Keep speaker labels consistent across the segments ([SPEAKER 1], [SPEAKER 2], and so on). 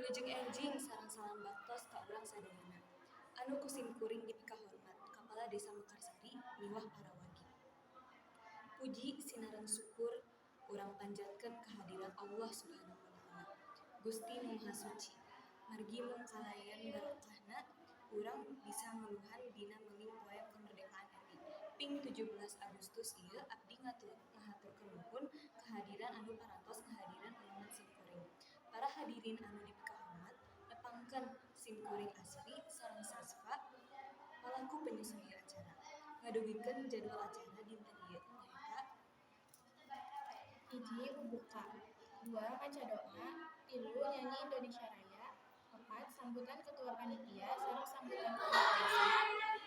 [SPEAKER 1] Wilujeng enjing sareng salam baktos ka urang sadayana. Anu kusim kuring dipika hormat, Kapala Desa Mekarsari miwah para wagi. Puji sinaran syukur urang panjatkeun kehadirat Allah Subhanahu wa taala. Gusti Nu Maha Suci. Margi mung kalayan barokahna urang bisa ngeuluhan dina meuli poe kemerdekaan RI. Ping 17 Agustus ieu abdi ngahaturkeun nuhun kehadiran anu parantos kehadiran uleman simkuring. Para hadirin anu dipika hormat, nepangkeun simkuring asri sareng siswa palaku penyesuaian acara. Ngadugikeun jadwal acara dinten ieu nyaeta
[SPEAKER 2] 1. Buka 2. Maca doa 3. Nyanyi Indonesia Raya 4. Sambutan ketua panitia sareng sambutan kepala desa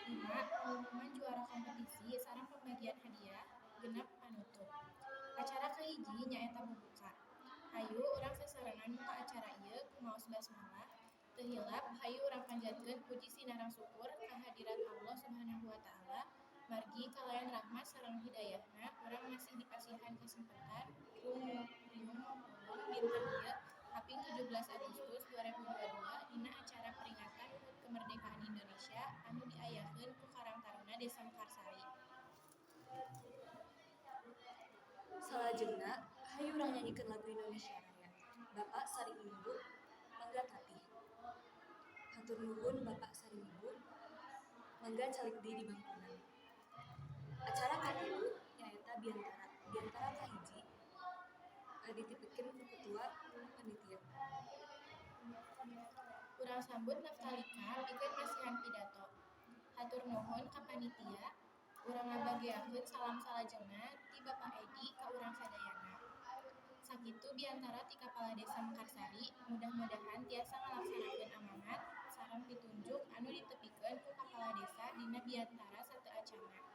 [SPEAKER 2] 5. Pengumuman juara kompetisi sareng pembagian hadiah 6. Panutup. Acara kahiji nyaeta bubuka. Hayu urang sasarengan muka acara ieu kumaos basmalah. Teu hilap hayu urang panjatkeun puji sinarang syukur kahadirat Allah Subhanahu wa taala. Margi kalayan rahmat sareng hidayahna urang masih dipasihan kesempatan rungulun dinten ieu kaping 17 Agustus 2022 dina acara peringatan HUT Kemerdekaan Indonesia anu diayakeun ku Karang Taruna Desa Mekarsari.
[SPEAKER 1] Salajengna, hayu urang nyanyikeun lagu Indonesia Raya. Bapak Sari Ibu, mangga tatih. Hatur nuhun Bapak Sari Ibu, mangga calik deui di bangkuna. Acara katilu nyaeta biantara. Biantara kahiji ditipikeun ku ketua panitia.
[SPEAKER 2] Urang sambut Naftalika pikeun masihan pidato. Hatur nuhun ka panitia. Urang ngabagiakeun salam salajengna ti Bapak Edi ka urang sadayana. Sakitu biantara ti Kapala Desa Mekarsari, mudah-mudahan tiasa ngalaksanakeun amanat sareng pitunjuk anu ditepikeun ku Kapala Desa dina biantara sateuacanna.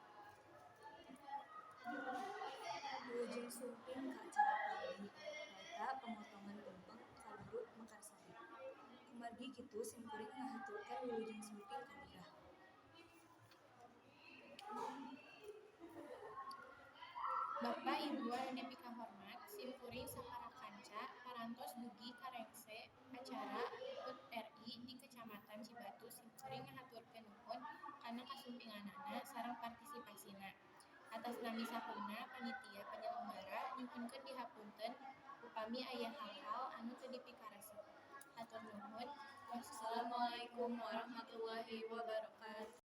[SPEAKER 1] Wilujeng sumping ka acara paeuni nyaeta pemotongan tumpeng Kaluruk Mekarsari. Kumargi kitu simkuring ngahaturkeun wilujeng sumping ka lurah.
[SPEAKER 2] Bapak Ibu anu dipika hormat, simkuring saparakanca parantos dugi karengse acara HUT RI di Kecamatan Cibatu simkuring ngahaturkeun nuhun kana kasumpinganana sareng partisipasina. Atas nami sakurna panitia penyelenggara nyuhunkeun dihapunten upami aya hal-hal anu teu dipikaresep. Hatur nuhun. Wassalamualaikum warahmatullahi wabarakatuh.